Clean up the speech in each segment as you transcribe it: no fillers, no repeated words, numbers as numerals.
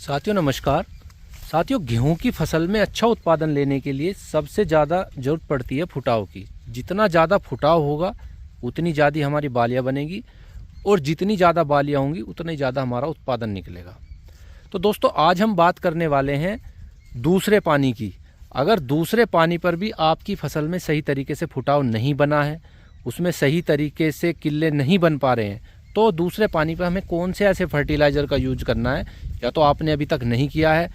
साथियों नमस्कार। साथियों, गेहूं की फसल में अच्छा उत्पादन लेने के लिए सबसे ज़्यादा ज़रूरत पड़ती है फुटाव की। जितना ज़्यादा फुटाव होगा उतनी ज़्यादा हमारी बालियाँ बनेगी और जितनी ज़्यादा बालियाँ होंगी उतना ही ज़्यादा हमारा उत्पादन निकलेगा। तो दोस्तों, आज हम बात करने वाले हैं दूसरे पानी की। अगर दूसरे पानी पर भी आपकी फसल में सही तरीके से फुटाव नहीं बना है, उसमें सही तरीके से किल्ले नहीं बन पा रहे हैं, तो दूसरे पानी पर हमें कौन से ऐसे फर्टिलाइज़र का यूज करना है, या तो आपने अभी तक नहीं किया है।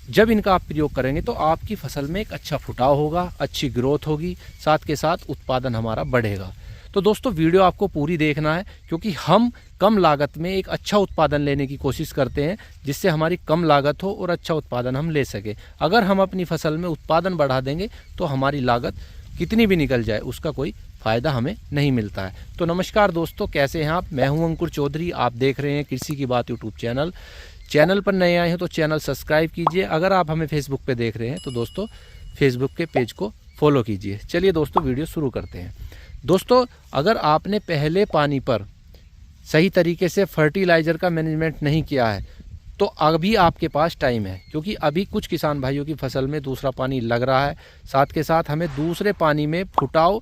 जब इनका आप प्रयोग करेंगे तो आपकी फसल में एक अच्छा फुटाव होगा, अच्छी ग्रोथ होगी, साथ के साथ उत्पादन हमारा बढ़ेगा। तो दोस्तों, वीडियो आपको पूरी देखना है, क्योंकि हम कम लागत में एक अच्छा उत्पादन लेने की कोशिश करते हैं, जिससे हमारी कम लागत हो और अच्छा उत्पादन हम ले सके। अगर हम अपनी फसल में उत्पादन बढ़ा देंगे तो हमारी लागत कितनी भी निकल जाए उसका कोई फ़ायदा हमें नहीं मिलता है। तो नमस्कार दोस्तों, कैसे हैं आप? मैं हूं अंकुर चौधरी। आप देख रहे हैं कृषि की बात यूट्यूब चैनल पर नए आए हैं तो चैनल सब्सक्राइब कीजिए। अगर आप हमें फेसबुक पे देख रहे हैं तो दोस्तों फेसबुक के पेज को फॉलो कीजिए। चलिए दोस्तों, वीडियो शुरू करते हैं। दोस्तों, अगर आपने पहले पानी पर सही तरीके से फर्टिलाइज़र का मैनेजमेंट नहीं किया है तो अभी आपके पास टाइम है, क्योंकि अभी कुछ किसान भाइयों की फसल में दूसरा पानी लग रहा है। साथ के साथ हमें दूसरे पानी में फुटाव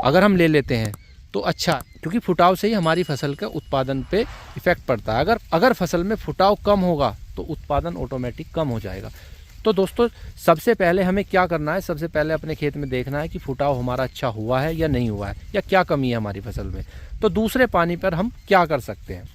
अगर हम ले लेते हैं तो अच्छा, क्योंकि फुटाव से ही हमारी फसल के उत्पादन पे इफेक्ट पड़ता है। अगर फसल में फुटाव कम होगा तो उत्पादन ऑटोमेटिक कम हो जाएगा। तो दोस्तों, सबसे पहले हमें क्या करना है? सबसे पहले अपने खेत में देखना है कि फुटाव हमारा अच्छा हुआ है या नहीं हुआ है, या क्या कमी है हमारी फसल में। तो दूसरे पानी पर हम क्या कर सकते हैं?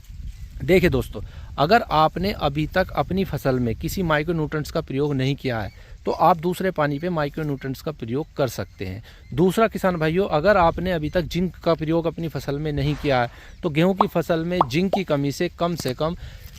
देखिए दोस्तों, अगर आपने अभी तक अपनी फसल में किसी माइक्रोन्यूट्रेंट्स का प्रयोग नहीं किया है तो आप दूसरे पानी पे माइक्रोन्यूट्रेंट्स का प्रयोग कर सकते हैं। दूसरा किसान भाइयों, अगर आपने अभी तक जिंक का प्रयोग अपनी फसल में नहीं किया है तो गेहूं की फसल में जिंक की कमी से कम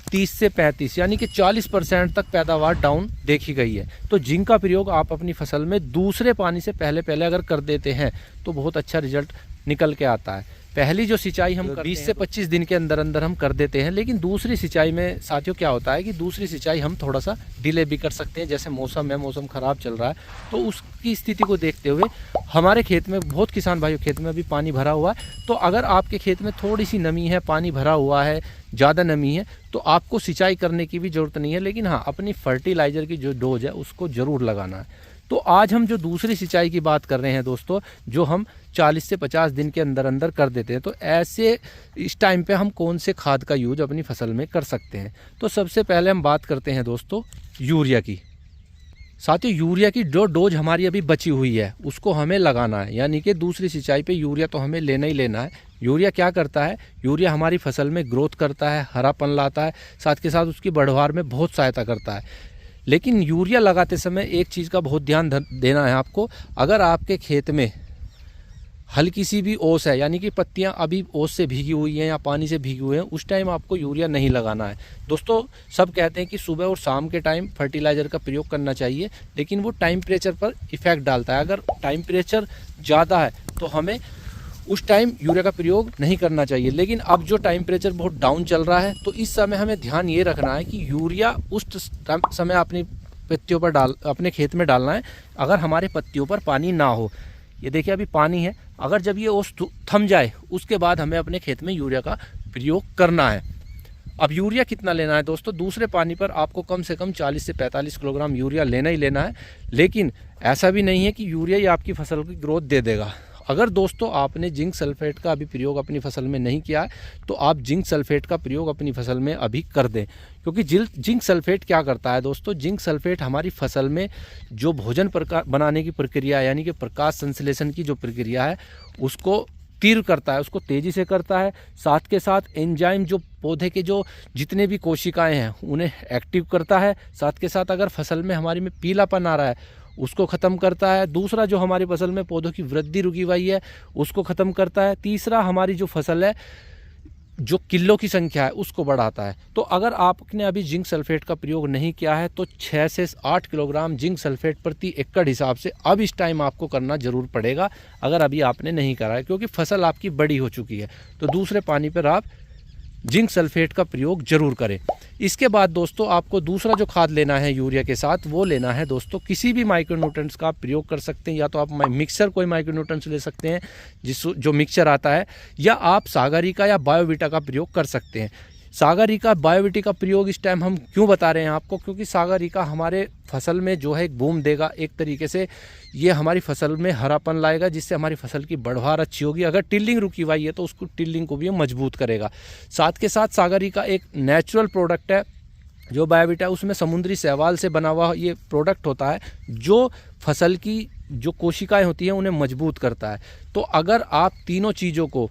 30 से 35 यानी कि 40% तक पैदावार डाउन देखी गई है। तो जिंक का प्रयोग आप अपनी फसल में दूसरे पानी से पहले अगर कर देते हैं तो बहुत अच्छा रिजल्ट निकल के आता है। पहली जो सिंचाई हम 20 से 25 दिन के अंदर हम कर देते हैं, लेकिन दूसरी सिंचाई में साथियों क्या होता है कि दूसरी सिंचाई हम थोड़ा सा डिले भी कर सकते हैं। जैसे मौसम ख़राब चल रहा है तो उसकी स्थिति को देखते हुए हमारे खेत में, बहुत किसान भाइयों खेत में अभी पानी भरा हुआ है, तो अगर आपके खेत में थोड़ी सी नमी है, पानी भरा हुआ है, ज़्यादा नमी है, तो आपको सिंचाई करने की भी ज़रूरत नहीं है। लेकिन हाँ, अपनी फर्टिलाइज़र की जो डोज है उसको ज़रूर लगाना है। तो आज हम जो दूसरी सिंचाई की बात कर रहे हैं दोस्तों, जो हम 40 से 50 दिन के अंदर कर देते हैं, तो ऐसे इस टाइम पे हम कौन से खाद का यूज अपनी फसल में कर सकते हैं? तो सबसे पहले हम बात करते हैं दोस्तों यूरिया की। साथियों, यूरिया की जो डोज हमारी अभी बची हुई है उसको हमें लगाना है, यानी कि दूसरी सिंचाई पे यूरिया तो हमें लेना ही लेना है। यूरिया क्या करता है? यूरिया हमारी फसल में ग्रोथ करता है, हरापन लाता है, साथ के साथ उसकी बढ़वार में बहुत सहायता करता है। लेकिन यूरिया लगाते समय एक चीज़ का बहुत ध्यान देना है आपको। अगर आपके खेत में हल्की सी भी ओस है, यानी कि पत्तियां अभी ओस से भीगी हुई हैं या पानी से भीगी हुई हैं, उस टाइम आपको यूरिया नहीं लगाना है। दोस्तों, सब कहते हैं कि सुबह और शाम के टाइम फर्टिलाइज़र का प्रयोग करना चाहिए, लेकिन वो टेम्परेचर पर इफ़ेक्ट डालता है। अगर टेम्परेचर ज़्यादा है तो हमें उस टाइम यूरिया का प्रयोग नहीं करना चाहिए। लेकिन अब जो टेम्परेचर बहुत डाउन चल रहा है तो इस समय हमें ध्यान ये रखना है कि यूरिया उस समय अपनी पत्तियों पर अपने खेत में डालना है अगर हमारे पत्तियों पर पानी ना हो। ये देखिए, अभी पानी है, अगर जब ये ओस थम जाए उसके बाद हमें अपने खेत में यूरिया का प्रयोग करना है। अब यूरिया कितना लेना है दोस्तों? दूसरे पानी पर आपको कम से कम 40 से 45 किलोग्राम यूरिया लेना ही लेना है। लेकिन ऐसा भी नहीं है कि यूरिया ही आपकी फसल की ग्रोथ दे देगा। अगर दोस्तों आपने जिंक सल्फेट का अभी प्रयोग अपनी फसल में नहीं किया है तो आप जिंक सल्फेट का प्रयोग अपनी फसल में अभी कर दें, क्योंकि जिंक सल्फेट क्या करता है दोस्तों? जिंक सल्फेट हमारी फसल में जो भोजन बनाने की प्रक्रिया, यानी कि प्रकाश संश्लेषण की जो प्रक्रिया है उसको तीव्र करता है, उसको तेज़ी से करता है। साथ के साथ एंजाइम, जो पौधे के जो जितने भी कोशिकाएं हैं उन्हें एक्टिव करता है। साथ के साथ अगर फसल में हमारी में पीलापन आ रहा है उसको ख़त्म करता है। दूसरा, जो हमारी फसल में पौधों की वृद्धि रुकी हुई है उसको ख़त्म करता है। तीसरा, हमारी जो फसल है जो किलो की संख्या है उसको बढ़ाता है। तो अगर आपने अभी जिंक सल्फेट का प्रयोग नहीं किया है तो 6 से 8 किलोग्राम जिंक सल्फेट प्रति एकड़ हिसाब से अब इस टाइम आपको करना ज़रूर पड़ेगा, अगर अभी आपने नहीं करा है, क्योंकि फसल आपकी बड़ी हो चुकी है। तो दूसरे पानी पर आप जिंक सल्फेट का प्रयोग जरूर करें। इसके बाद दोस्तों आपको दूसरा जो खाद लेना है यूरिया के साथ, वो लेना है दोस्तों किसी भी माइक्रोन्यूट्रेंट्स का आप प्रयोग कर सकते हैं। या तो आप मिक्सर कोई माइक्रोन्यूट्रेंट्स ले सकते हैं जो मिक्सर आता है, या आप सागरिका या बायोवीटा का प्रयोग कर सकते हैं। सागरिका बायोविटी का प्रयोग इस टाइम हम क्यों बता रहे हैं आपको, क्योंकि सागरिका हमारे फसल में जो है एक बूम देगा, एक तरीके से ये हमारी फसल में हरापन लाएगा, जिससे हमारी फसल की बढ़वार अच्छी होगी। अगर टिल्लिंग रुकी हुई है तो उसको टिल्लिंग को भी मजबूत करेगा। साथ के साथ सागरिका एक नेचुरल प्रोडक्ट है जो बायोविटा, उसमें समुद्री शैवाल से बना हुआ ये प्रोडक्ट होता है जो फसल की जो कोशिकाएं होती हैं उन्हें मजबूत करता है। तो अगर आप तीनों चीज़ों को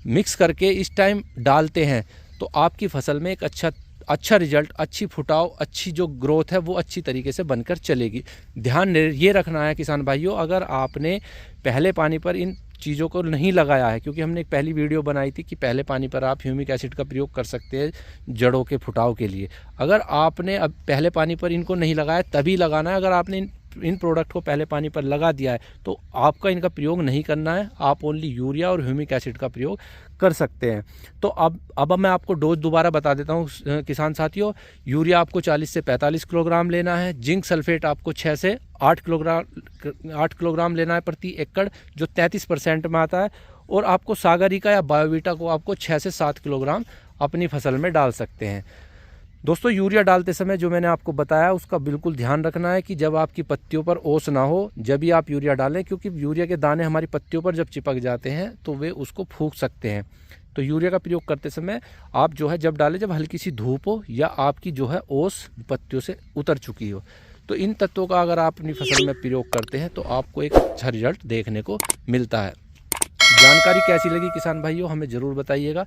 मिक्स करके इस टाइम डालते हैं तो आपकी फसल में एक अच्छा रिजल्ट, अच्छी फुटाव, अच्छी जो ग्रोथ है वो अच्छी तरीके से बनकर चलेगी। ध्यान ये रखना है किसान भाइयों, अगर आपने पहले पानी पर इन चीज़ों को नहीं लगाया है, क्योंकि हमने एक पहली वीडियो बनाई थी कि पहले पानी पर आप ह्यूमिक एसिड का प्रयोग कर सकते हैं जड़ों के फुटाव के लिए। अगर आपने अब पहले पानी पर इनको नहीं लगाया तभी लगाना है। अगर आपने इन प्रोडक्ट को पहले पानी पर लगा दिया है तो आपका इनका प्रयोग नहीं करना है, आप ओनली यूरिया और ह्यूमिक एसिड का प्रयोग कर सकते हैं। तो अब मैं आपको डोज दोबारा बता देता हूँ किसान साथियों। यूरिया आपको 40 से 45 किलोग्राम लेना है। जिंक सल्फेट आपको 6 से 8 किलोग्राम लेना है प्रति एकड़, जो 33% में आता है। और आपको सागरिका या बायोविटा को आपको 6 से 7 किलोग्राम अपनी फसल में डाल सकते हैं। दोस्तों, यूरिया डालते समय जो मैंने आपको बताया उसका बिल्कुल ध्यान रखना है कि जब आपकी पत्तियों पर ओस ना हो जब भी आप यूरिया डालें, क्योंकि यूरिया के दाने हमारी पत्तियों पर जब चिपक जाते हैं तो वे उसको फूंक सकते हैं। तो यूरिया का प्रयोग करते समय आप जो है जब डालें जब हल्की सी धूप हो या आपकी जो है ओस पत्तियों से उतर चुकी हो। तो इन तत्वों का अगर आप अपनी फसल में प्रयोग करते हैं तो आपको एक अच्छा रिजल्ट देखने को मिलता है। जानकारी कैसी लगी किसान भाइयों, हमें ज़रूर बताइएगा।